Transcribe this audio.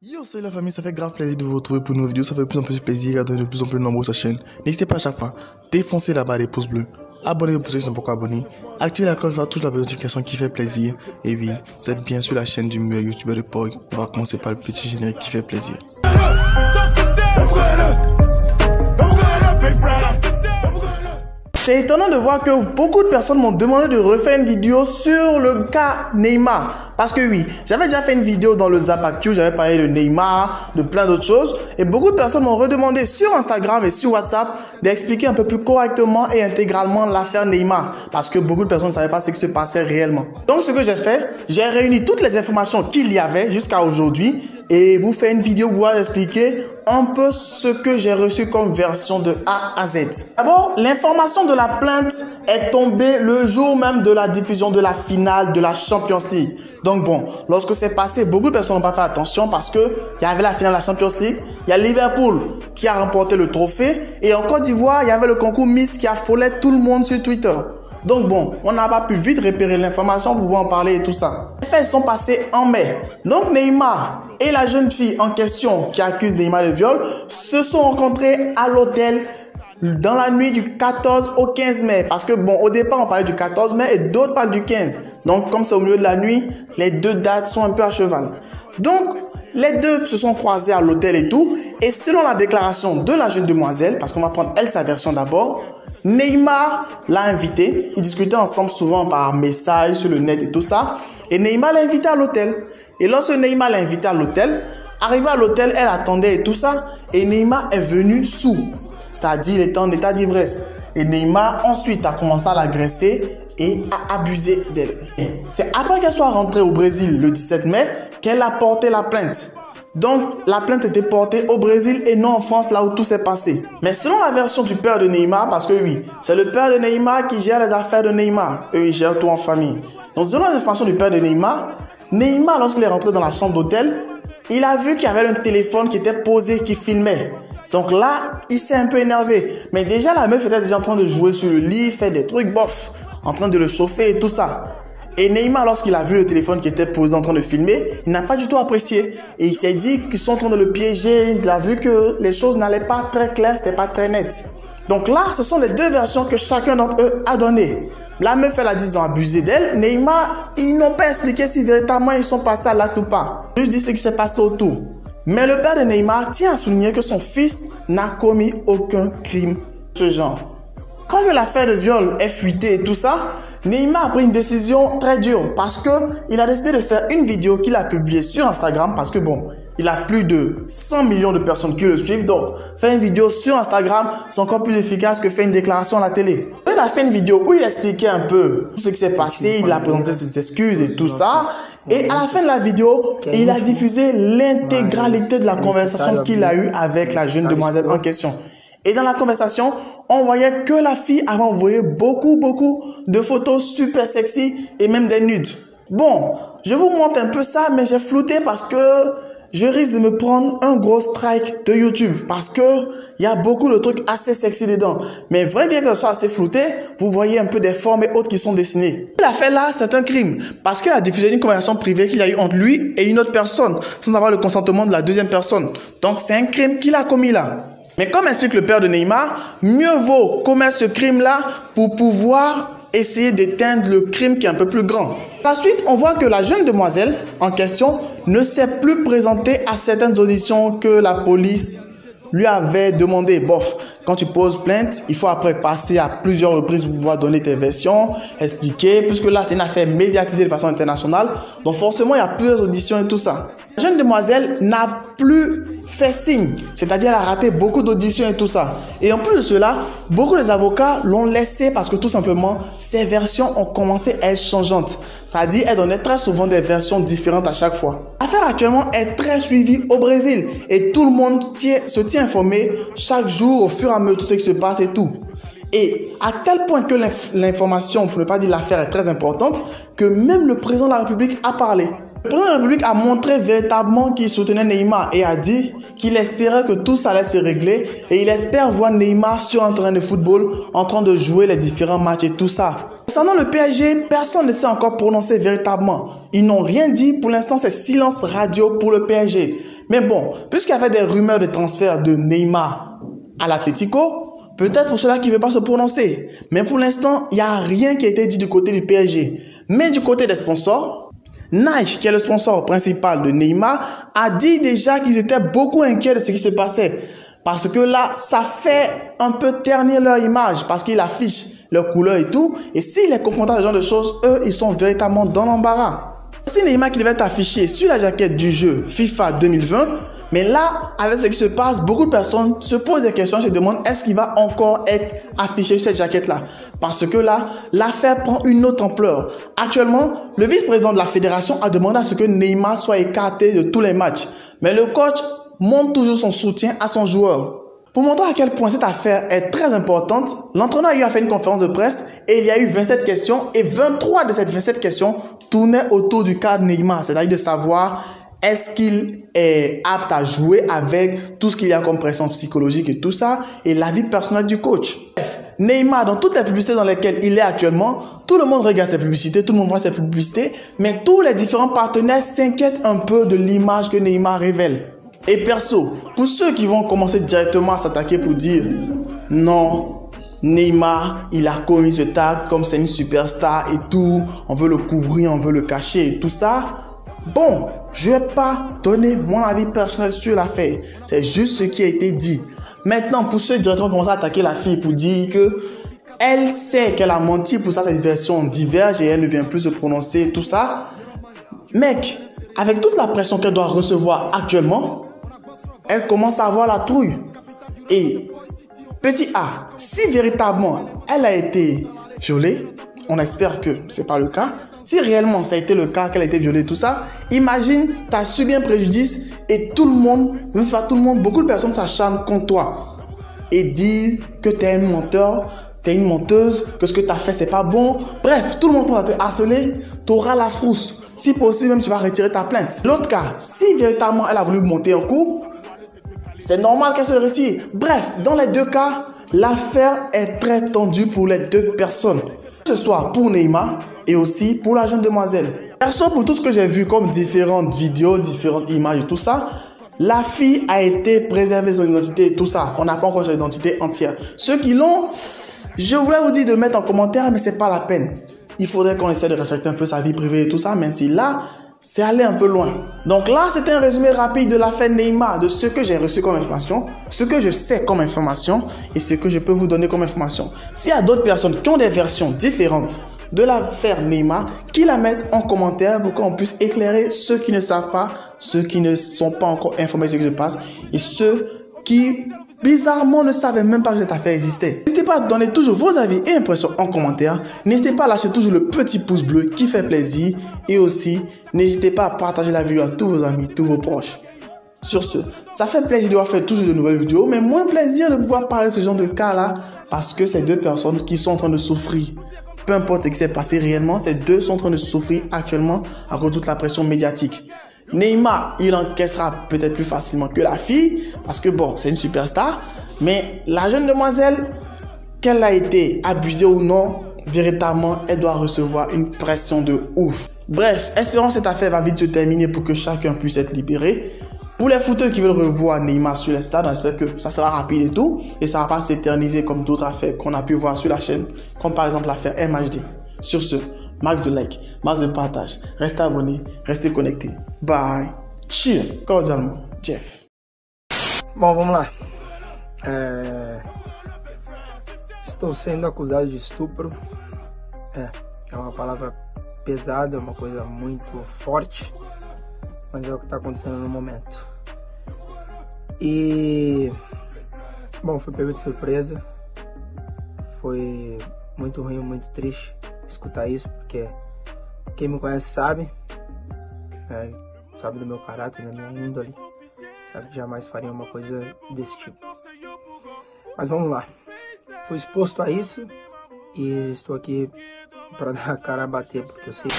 Yo, salut la famille, ça fait grave plaisir de vous retrouver pour une nouvelle vidéo, ça fait de plus en plus plaisir d'être de plus en plus nombreux sur la chaîne. N'hésitez pas à chaque fois, défoncez la barre des pouces bleus, abonnez-vous pour ceux qui sont pas encore abonnés, activez la cloche, touche la notification qui fait plaisir. Et oui, vous êtes bien sur la chaîne du meilleur youtubeur de Pog. On va commencer par le petit générique qui fait plaisir. C'est étonnant de voir que beaucoup de personnes m'ont demandé de refaire une vidéo sur le cas Neymar. Parce que oui, j'avais déjà fait une vidéo dans le Zap Actu, j'avais parlé de Neymar, de plein d'autres choses. Et beaucoup de personnes m'ont redemandé sur Instagram et sur WhatsApp d'expliquer un peu plus correctement et intégralement l'affaire Neymar. Parce que beaucoup de personnes ne savaient pas ce qui se passait réellement. Donc ce que j'ai fait, j'ai réuni toutes les informations qu'il y avait jusqu'à aujourd'hui. Et vous faire une vidéo pour vous expliquer un peu ce que j'ai reçu comme version de A à Z. D'abord, l'information de la plainte est tombée le jour même de la diffusion de la finale de la Champions League. Donc bon, lorsque c'est passé, beaucoup de personnes n'ont pas fait attention parce qu'il y avait la finale de la Champions League, il y a Liverpool qui a remporté le trophée et en Côte d'Ivoire, il y avait le concours Miss qui affolait tout le monde sur Twitter. Donc bon, on n'a pas pu vite repérer l'information pour pouvoir en parler et tout ça. Les faits sont passés en mai. Donc Neymar et la jeune fille en question qui accuse Neymar de viol se sont rencontrés à l'hôtel dans la nuit du 14 au 15 mai. Parce que bon, au départ on parlait du 14 mai et d'autres parlent du 15. Donc comme c'est au milieu de la nuit, les deux dates sont un peu à cheval. Donc les deux se sont croisés à l'hôtel et tout. Et selon la déclaration de la jeune demoiselle, parce qu'on va prendre elle sa version d'abord, Neymar l'a invité. Ils discutaient ensemble souvent par message sur le net et tout ça. Et Neymar l'a invité à l'hôtel. Et lorsque Neymar l'a invité à l'hôtel, arrivé à l'hôtel, elle attendait et tout ça. Et Neymar est venu sous. C'est-à-dire, il était en état d'ivresse. Et Neymar ensuite a commencé à l'agresser et à abuser d'elle. C'est après qu'elle soit rentrée au Brésil le 17 mai qu'elle a porté la plainte. Donc, la plainte était portée au Brésil et non en France, là où tout s'est passé. Mais selon la version du père de Neymar, parce que oui, c'est le père de Neymar qui gère les affaires de Neymar. Eux, ils gèrent tout en famille. Donc, selon les informations du père de Neymar, Neymar, lorsqu'il est rentré dans la chambre d'hôtel, il a vu qu'il y avait un téléphone qui était posé, qui filmait. Donc là, il s'est un peu énervé. Mais déjà, la meuf était déjà en train de jouer sur le lit, faire des trucs bof, en train de le chauffer et tout ça. Et Neymar, lorsqu'il a vu le téléphone qui était posé en train de filmer, il n'a pas du tout apprécié. Et il s'est dit qu'ils sont en train de le piéger. Il a vu que les choses n'allaient pas très claires, c'était pas très net. Donc là, ce sont les deux versions que chacun d'entre eux a données. La meuf, elle a dit qu'ils ont abusé d'elle. Neymar, ils n'ont pas expliqué si véritablement ils sont passés à l'acte ou pas. Juste dit ce qui s'est passé autour. Mais le père de Neymar tient à souligner que son fils n'a commis aucun crime de ce genre. Quand l'affaire de viol est fuitée et tout ça, Neymar a pris une décision très dure parce qu'il a décidé de faire une vidéo qu'il a publiée sur Instagram parce que bon, il a plus de 100 millions de personnes qui le suivent. Donc, faire une vidéo sur Instagram, c'est encore plus efficace que faire une déclaration à la télé. Il a fait une vidéo où il expliquait un peu tout ce qui s'est passé, il a présenté ses excuses et tout ça. Et à la fin de la vidéo, il a diffusé l'intégralité de la conversation qu'il a eue avec la jeune demoiselle en question. Et dans la conversation, on voyait que la fille avait envoyé beaucoup de photos super sexy et même des nudes. Bon, je vous montre un peu ça, mais j'ai flouté parce que je risque de me prendre un gros strike de YouTube parce que il y a beaucoup de trucs assez sexy dedans. Mais vrai bien que ce soit assez flouté, vous voyez un peu des formes et autres qui sont dessinées. Ce qu'il a fait là, c'est un crime parce qu'il a diffusé une conversation privée qu'il y a eu entre lui et une autre personne sans avoir le consentement de la deuxième personne. Donc c'est un crime qu'il a commis là. Mais comme explique le père de Neymar, mieux vaut commettre ce crime-là pour pouvoir essayer d'éteindre le crime qui est un peu plus grand. Par la suite, on voit que la jeune demoiselle en question ne s'est plus présentée à certaines auditions que la police lui avait demandé. Bof, quand tu poses plainte, il faut après passer à plusieurs reprises pour pouvoir donner tes versions, expliquer, puisque là c'est une affaire médiatisée de façon internationale. Donc forcément, il y a plusieurs auditions et tout ça. La jeune demoiselle n'a plus fait signe, c'est-à-dire elle a raté beaucoup d'auditions et tout ça. Et en plus de cela, beaucoup des avocats l'ont laissé parce que tout simplement, ses versions ont commencé à être changeantes. C'est-à-dire elle donnait très souvent des versions différentes à chaque fois. L'affaire actuellement est très suivie au Brésil et tout le monde se tient informé chaque jour au fur et à mesure de tout ce qui se passe et tout. Et à tel point que l'information, pour ne pas dire l'affaire, est très importante, que même le président de la République a parlé. Le président de la République a montré véritablement qu'il soutenait Neymar et a dit qu'il espérait que tout ça allait se régler et il espère voir Neymar sur un terrain de football en train de jouer les différents matchs et tout ça. Concernant le PSG, personne ne s'est encore prononcé véritablement. Ils n'ont rien dit, pour l'instant c'est silence radio pour le PSG. Mais bon, puisqu'il y avait des rumeurs de transfert de Neymar à l'Atlético, peut-être pour cela qu'il ne veut pas se prononcer. Mais pour l'instant, il n'y a rien qui a été dit du côté du PSG. Mais du côté des sponsors, Nike, qui est le sponsor principal de Neymar, a dit déjà qu'ils étaient beaucoup inquiets de ce qui se passait. Parce que là, ça fait un peu ternir leur image, parce qu'ils affichent leur couleur et tout. Et s'il est confronté à ce genre de choses, eux, ils sont véritablement dans l'embarras. C'est Neymar qui devait être affiché sur la jaquette du jeu FIFA 2020. Mais là, avec ce qui se passe, beaucoup de personnes se posent des questions, se demandent est-ce qu'il va encore être affiché sur cette jaquette-là? Parce que là, l'affaire prend une autre ampleur. Actuellement, le vice-président de la fédération a demandé à ce que Neymar soit écarté de tous les matchs. Mais le coach montre toujours son soutien à son joueur. Pour montrer à quel point cette affaire est très importante, l'entraîneur a eu à faire une conférence de presse et il y a eu 27 questions et 23 de ces 27 questions tournaient autour du cas de Neymar, c'est-à-dire de savoir est-ce qu'il est apte à jouer avec tout ce qu'il y a comme pression psychologique et tout ça, et la vie personnelle du coach. Bref, Neymar, dans toutes les publicités dans lesquelles il est actuellement, tout le monde regarde ses publicités, tout le monde voit ses publicités, mais tous les différents partenaires s'inquiètent un peu de l'image que Neymar révèle. Et perso, pour ceux qui vont commencer directement à s'attaquer pour dire non, Neymar, il a commis ce acte comme c'est une superstar et tout, on veut le couvrir, on veut le cacher et tout ça. Bon, je ne vais pas donner mon avis personnel sur l'affaire. C'est juste ce qui a été dit. Maintenant, pour ceux qui directement commencent à attaquer la fille pour dire que elle sait qu'elle a menti, pour ça cette version diverge et elle ne vient plus se prononcer, tout ça. Mec, avec toute la pression qu'elle doit recevoir actuellement, elle commence à avoir la trouille. Et petit A, si véritablement elle a été violée, on espère que ce n'est pas le cas. Si réellement ça a été le cas, qu'elle a été violée, tout ça, imagine, tu as subi un préjudice et tout le monde, même si pas tout le monde, beaucoup de personnes s'acharnent contre toi et disent que tu es un menteur, tu es une menteuse, que ce que tu as fait, c'est pas bon. Bref, tout le monde va te harceler, tu auras la frousse. Si possible, même tu vas retirer ta plainte. L'autre cas, si véritablement elle a voulu monter en cours, c'est normal qu'elle se retire. Bref, dans les deux cas, l'affaire est très tendue pour les deux personnes. Que ce soit pour Neymar et aussi pour la jeune demoiselle. Perso, pour tout ce que j'ai vu comme différentes vidéos, différentes images et tout ça, la fille a été préservée son identité et tout ça. On n'a pas encore son identité entière. Ceux qui l'ont, je voulais vous dire de mettre en commentaire, mais c'est pas la peine. Il faudrait qu'on essaie de respecter un peu sa vie privée et tout ça, même si là, c'est allé un peu loin. Donc là, c'était un résumé rapide de l'affaire Neymar, de ce que j'ai reçu comme information, ce que je sais comme information et ce que je peux vous donner comme information. S'il y a d'autres personnes qui ont des versions différentes de l'affaire Neymar, qui la mettent en commentaire pour qu'on puisse éclairer ceux qui ne savent pas, ceux qui ne sont pas encore informés de ce qui se passe et ceux qui bizarrement ne savaient même pas que cette affaire existait. N'hésitez pas à donner toujours vos avis et impressions en commentaire. N'hésitez pas à lâcher toujours le petit pouce bleu qui fait plaisir. Et aussi, n'hésitez pas à partager la vidéo à tous vos amis, tous vos proches. Sur ce, ça fait plaisir de voir faire toujours de nouvelles vidéos, mais moins plaisir de pouvoir parler de ce genre de cas-là parce que c'est deux personnes qui sont en train de souffrir. Peu importe ce qui s'est passé réellement, ces deux sont en train de souffrir actuellement à cause de toute la pression médiatique. Neymar, il encaissera peut-être plus facilement que la fille, parce que bon, c'est une superstar. Mais la jeune demoiselle, qu'elle a été abusée ou non, véritablement, elle doit recevoir une pression de ouf. Bref, espérons que cette affaire va vite se terminer pour que chacun puisse être libéré. Pour les footeurs qui veulent revoir Neymar sur les stades, on espère que ça sera rapide et tout. Et ça ne va pas s'éterniser comme d'autres affaires qu'on a pu voir sur la chaîne, comme par exemple l'affaire MHD. Sur ce, max de like, max de partage. Restez abonnés, restez connectés. Bye. Cheers. Cordialement, Jeff. Bom, vamos lá. Estou sendo acusado de estupro. É uma palavra pesada, uma coisa muito forte, mas é o que está acontecendo no momento. E, bom, fui pego de surpresa. Foi muito ruim, muito triste escutar isso, porque quem me conhece sabe, sabe do meu caráter, da minha índole, sabe que jamais faria uma coisa desse tipo. Mas vamos lá, fui exposto a isso e estou aqui para dar a cara a bater, porque eu sei.